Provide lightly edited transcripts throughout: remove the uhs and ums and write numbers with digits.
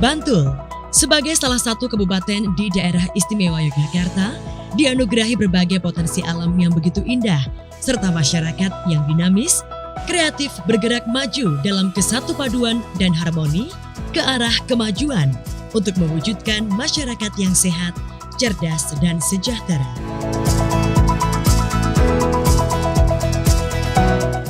Bantul, sebagai salah satu kabupaten di daerah istimewa Yogyakarta, dianugerahi berbagai potensi alam yang begitu indah, serta masyarakat yang dinamis, kreatif bergerak maju dalam kesatu paduan dan harmoni ke arah kemajuan untuk mewujudkan masyarakat yang sehat, cerdas, dan sejahtera.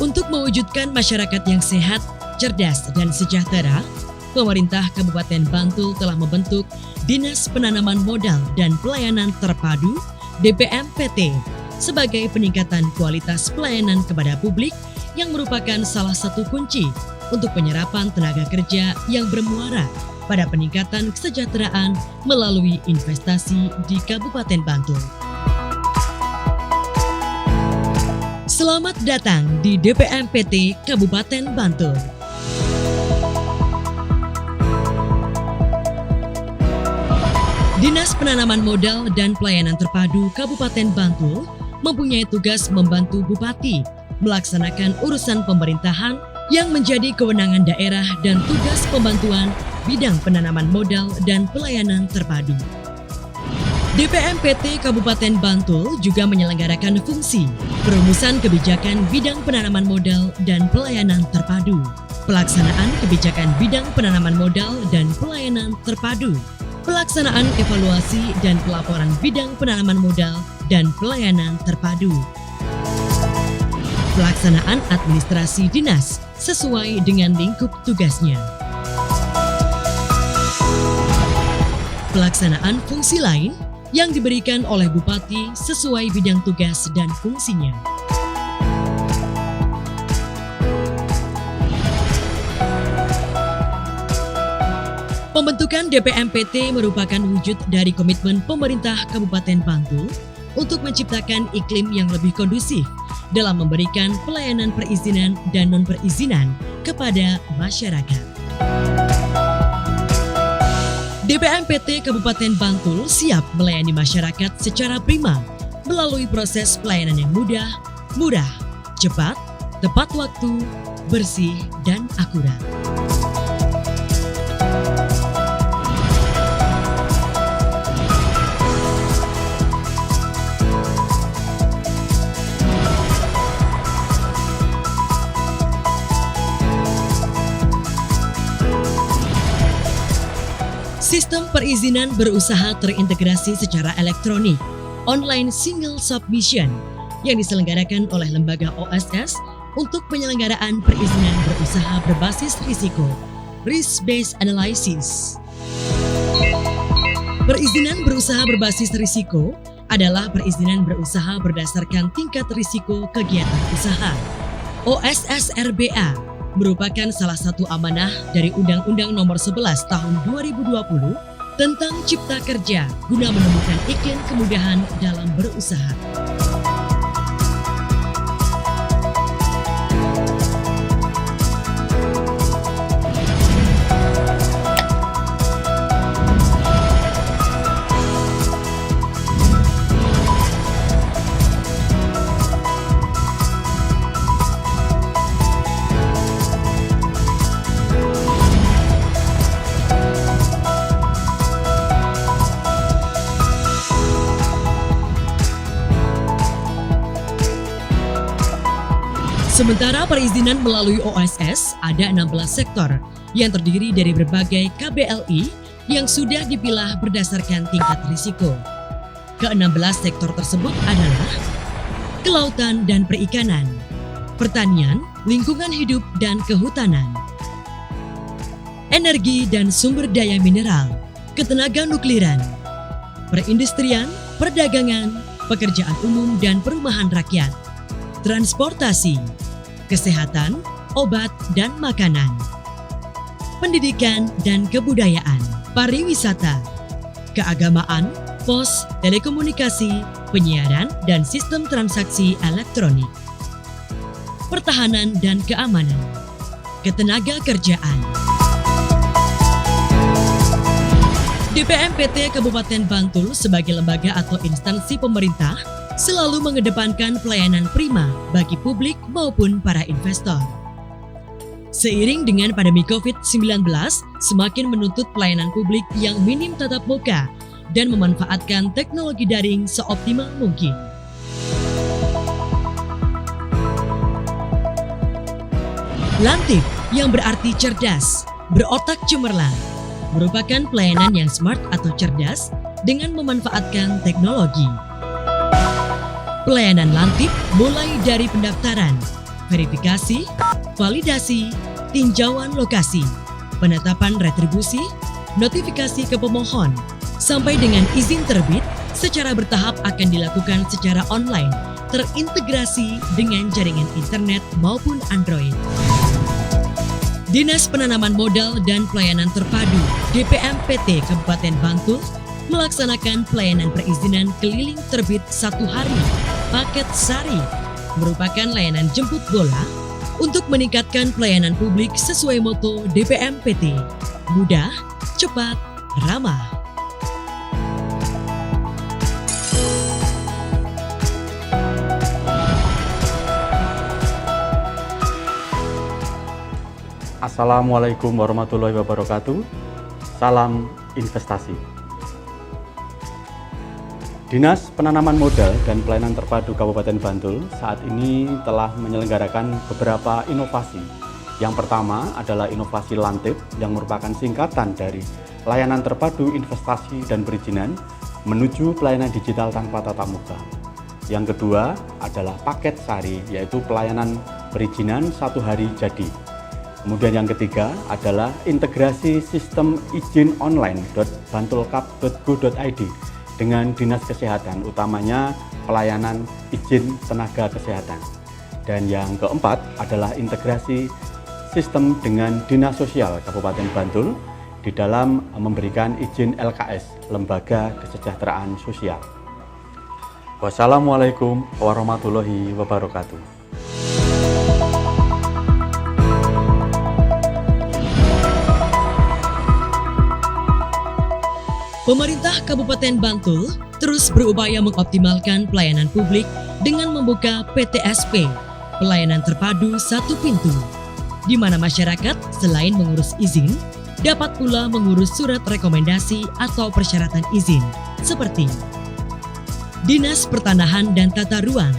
Untuk mewujudkan masyarakat yang sehat, cerdas, dan sejahtera, pemerintah Kabupaten Bantul telah membentuk Dinas Penanaman Modal dan Pelayanan Terpadu (DPMPT) sebagai peningkatan kualitas pelayanan kepada publik yang merupakan salah satu kunci untuk penyerapan tenaga kerja yang bermuara pada peningkatan kesejahteraan melalui investasi di Kabupaten Bantul. Selamat datang di DPMPT Kabupaten Bantul. Dinas Penanaman Modal dan Pelayanan Terpadu Kabupaten Bantul mempunyai tugas membantu Bupati melaksanakan urusan pemerintahan yang menjadi kewenangan daerah dan tugas pembantuan bidang penanaman modal dan pelayanan terpadu. DPMPT Kabupaten Bantul juga menyelenggarakan fungsi perumusan kebijakan bidang penanaman modal dan pelayanan terpadu, pelaksanaan kebijakan bidang penanaman modal dan pelayanan terpadu, pelaksanaan evaluasi dan pelaporan bidang penanaman modal dan pelayanan terpadu, pelaksanaan administrasi dinas sesuai dengan lingkup tugasnya, pelaksanaan fungsi lain yang diberikan oleh Bupati sesuai bidang tugas dan fungsinya. Pembentukan DPMPT merupakan wujud dari komitmen pemerintah Kabupaten Bantul untuk menciptakan iklim yang lebih kondusif dalam memberikan pelayanan perizinan dan non-perizinan kepada masyarakat. DPMPT Kabupaten Bantul siap melayani masyarakat secara prima melalui proses pelayanan yang mudah, murah, cepat, tepat waktu, bersih, dan akurat. Sistem perizinan berusaha terintegrasi secara elektronik, online single submission, yang diselenggarakan oleh lembaga OSS untuk penyelenggaraan perizinan berusaha berbasis risiko, risk-based analysis. Perizinan berusaha berbasis risiko adalah perizinan berusaha berdasarkan tingkat risiko kegiatan usaha. OSS RBA merupakan salah satu amanah dari Undang-Undang Nomor 11 Tahun 2020 tentang Cipta Kerja guna menemukan iklim kemudahan dalam berusaha. Sementara perizinan melalui OSS ada 16 sektor yang terdiri dari berbagai KBLI yang sudah dipilah berdasarkan tingkat risiko. Ke-16 sektor tersebut adalah kelautan dan perikanan, pertanian, lingkungan hidup dan kehutanan, energi dan sumber daya mineral, ketenaga nukliran, perindustrian, perdagangan, pekerjaan umum dan perumahan rakyat, transportasi, kesehatan, obat dan makanan, pendidikan dan kebudayaan, pariwisata, keagamaan, pos, telekomunikasi, penyiaran dan sistem transaksi elektronik, pertahanan dan keamanan, ketenaga kerjaan. DPMPT Kabupaten Bantul sebagai lembaga atau instansi pemerintah selalu mengedepankan pelayanan prima bagi publik maupun para investor. Seiring dengan pandemi COVID-19, semakin menuntut pelayanan publik yang minim tatap muka dan memanfaatkan teknologi daring seoptimal mungkin. Lantip, yang berarti cerdas, berotak cemerlang, merupakan pelayanan yang smart atau cerdas dengan memanfaatkan teknologi. Pelayanan Lantip mulai dari pendaftaran, verifikasi, validasi, tinjauan lokasi, penetapan retribusi, notifikasi ke pemohon, sampai dengan izin terbit secara bertahap akan dilakukan secara online, terintegrasi dengan jaringan internet maupun Android. Dinas Penanaman Modal dan Pelayanan Terpadu DPMPT Kabupaten Bantul melaksanakan pelayanan perizinan keliling terbit 1 hari, paket sari, merupakan layanan jemput bola untuk meningkatkan pelayanan publik sesuai moto DPMPT, mudah, cepat, ramah. Assalamualaikum warahmatullahi wabarakatuh. Salam investasi. Dinas Penanaman Modal dan Pelayanan Terpadu Kabupaten Bantul saat ini telah menyelenggarakan beberapa inovasi. Yang pertama adalah inovasi Lantip yang merupakan singkatan dari Layanan Terpadu Investasi dan Perizinan menuju pelayanan digital tanpa tatap muka. Yang kedua adalah paket sari, yaitu pelayanan perizinan 1 hari jadi. Kemudian yang ketiga adalah integrasi sistem izin online.bantulkap.go.id dengan Dinas Kesehatan, utamanya pelayanan izin tenaga kesehatan. Dan yang keempat adalah integrasi sistem dengan Dinas Sosial Kabupaten Bantul di dalam memberikan izin LKS, Lembaga Kesejahteraan Sosial. Wassalamualaikum warahmatullahi wabarakatuh. Pemerintah Kabupaten Bantul terus berupaya mengoptimalkan pelayanan publik dengan membuka PTSP, Pelayanan Terpadu Satu Pintu, di mana masyarakat selain mengurus izin, dapat pula mengurus surat rekomendasi atau persyaratan izin, seperti Dinas Pertanahan dan Tata Ruang,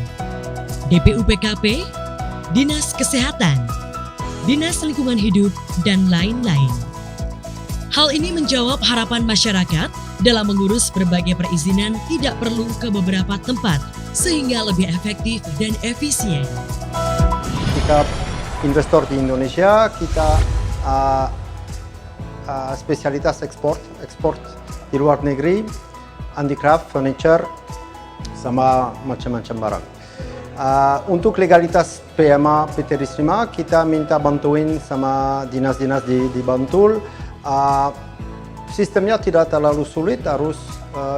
DPUPKP, Dinas Kesehatan, Dinas Lingkungan Hidup, dan lain-lain. Hal ini menjawab harapan masyarakat dalam mengurus berbagai perizinan tidak perlu ke beberapa tempat sehingga lebih efektif dan efisien. Kita investor di Indonesia, kita spesialitas ekspor di luar negeri, handicraft, furniture, sama macam-macam barang. Untuk legalitas PMA PT Distrima, kita minta bantuin sama dinas-dinas di Bantul. Sistemnya tidak terlalu sulit, harus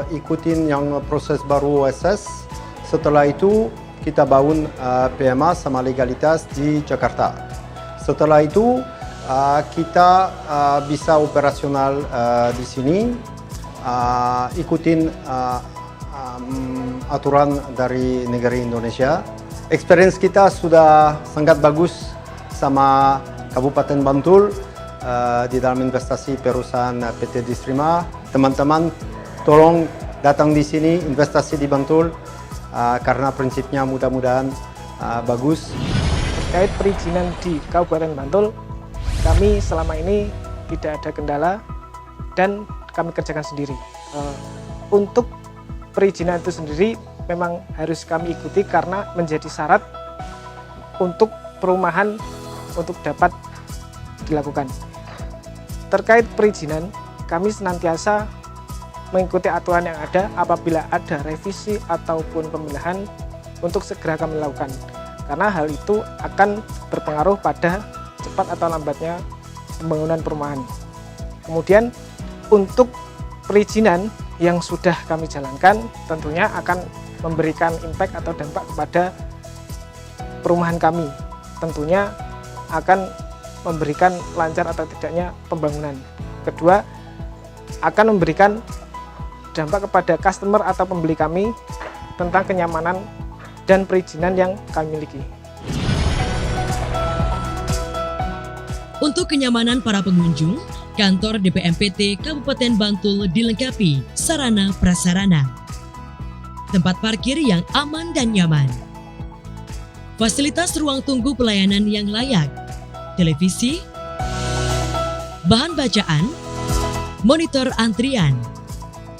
ikutin yang proses baru OSS. Setelah itu kita bangun PMA sama legalitas di Jakarta. Setelah itu kita bisa operasional di sini, ikutin aturan dari negara Indonesia. Experience kita sudah sangat bagus sama Kabupaten Bantul. Di dalam investasi perusahaan PT Distrima. Teman-teman tolong datang di sini investasi di Bantul karena prinsipnya mudah-mudahan bagus. Terkait perizinan di Kabupaten Bantul, kami selama ini tidak ada kendala dan kami kerjakan sendiri. Untuk perizinan itu sendiri memang harus kami ikuti karena menjadi syarat untuk perumahan untuk dapat dilakukan. Terkait perizinan, kami senantiasa mengikuti aturan yang ada. Apabila ada revisi ataupun pembenahan untuk segera kami lakukan, karena hal itu akan berpengaruh pada cepat atau lambatnya pembangunan perumahan. Kemudian untuk perizinan yang sudah kami jalankan tentunya akan memberikan impact atau dampak kepada perumahan kami. Tentunya akan memberikan lancar atau tidaknya pembangunan. Kedua, akan memberikan dampak kepada customer atau pembeli kami tentang kenyamanan dan perizinan yang kami miliki. Untuk kenyamanan para pengunjung, kantor DPMPT Kabupaten Bantul dilengkapi sarana prasarana. Tempat parkir yang aman dan nyaman. Fasilitas ruang tunggu pelayanan yang layak. Televisi, bahan bacaan, monitor antrian,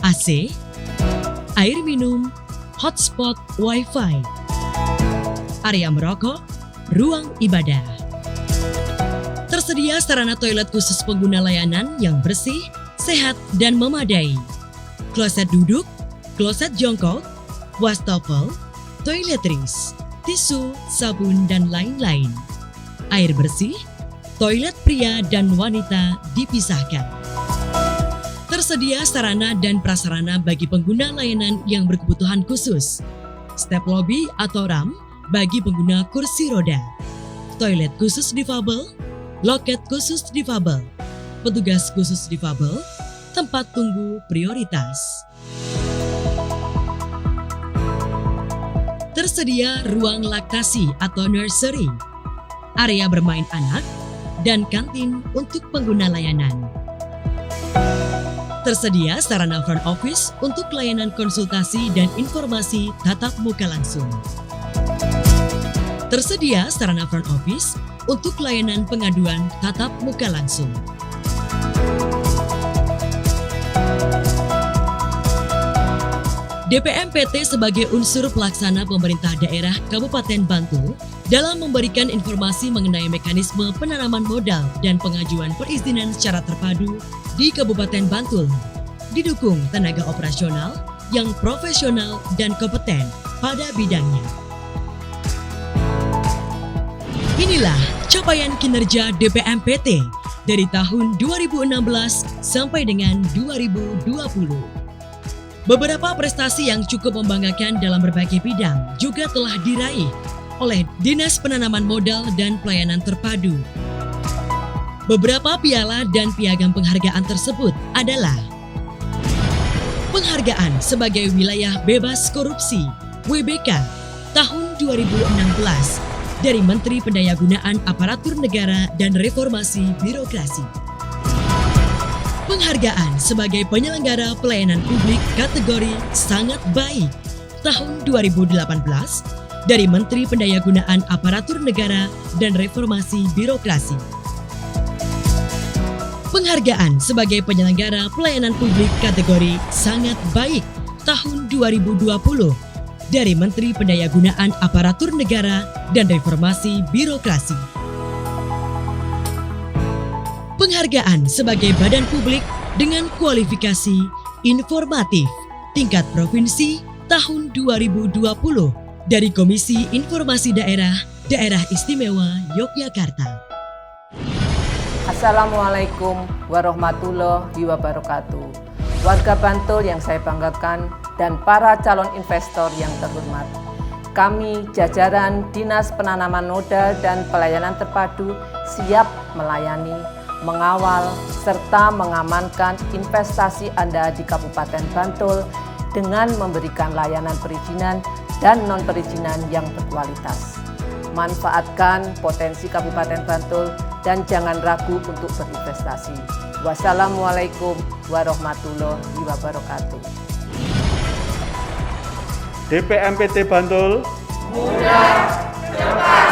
AC, air minum, hotspot Wi-Fi, area merokok, ruang ibadah. Tersedia sarana toilet khusus pengguna layanan yang bersih, sehat, dan memadai. Kloset duduk, kloset jongkok, wastafel, toiletries, tisu, sabun, dan lain-lain. Air bersih, toilet pria dan wanita dipisahkan. Tersedia sarana dan prasarana bagi pengguna layanan yang berkebutuhan khusus. Step lobby atau ramp bagi pengguna kursi roda. Toilet khusus difabel, loket khusus difabel, petugas khusus difabel, tempat tunggu prioritas. Tersedia ruang laktasi atau nursery, area bermain anak, dan kantin untuk pengguna layanan. Tersedia sarana front office untuk layanan konsultasi dan informasi tatap muka langsung. Tersedia sarana front office untuk layanan pengaduan tatap muka langsung. DPMPT sebagai unsur pelaksana pemerintah daerah Kabupaten Bantul dalam memberikan informasi mengenai mekanisme penanaman modal dan pengajuan perizinan secara terpadu di Kabupaten Bantul, didukung tenaga operasional yang profesional dan kompeten pada bidangnya. Inilah capaian kinerja DPMPT dari tahun 2016 sampai dengan 2020. Beberapa prestasi yang cukup membanggakan dalam berbagai bidang juga telah diraih oleh Dinas Penanaman Modal dan Pelayanan Terpadu. Beberapa piala dan piagam penghargaan tersebut adalah Penghargaan sebagai Wilayah Bebas Korupsi WBK tahun 2016 dari Menteri Pendayagunaan Aparatur Negara dan Reformasi Birokrasi. Penghargaan sebagai Penyelenggara Pelayanan Publik kategori Sangat Baik tahun 2018 dari Menteri Pendayagunaan Aparatur Negara dan Reformasi Birokrasi. Penghargaan sebagai Penyelenggara Pelayanan Publik kategori Sangat Baik tahun 2020 dari Menteri Pendayagunaan Aparatur Negara dan Reformasi Birokrasi. Penghargaan sebagai Badan Publik dengan kualifikasi informatif tingkat provinsi tahun 2020 dari Komisi Informasi Daerah Istimewa Yogyakarta. Assalamualaikum warahmatullahi wabarakatuh. Warga Bantul yang saya banggakan dan para calon investor yang terhormat. Kami jajaran Dinas Penanaman Modal dan Pelayanan Terpadu siap melayani, mengawal, serta mengamankan investasi Anda di Kabupaten Bantul dengan memberikan layanan perizinan dan non-perizinan yang berkualitas. Manfaatkan potensi Kabupaten Bantul dan jangan ragu untuk berinvestasi. Wassalamualaikum warahmatullahi wabarakatuh. DPMPT Bantul mudah, cepat,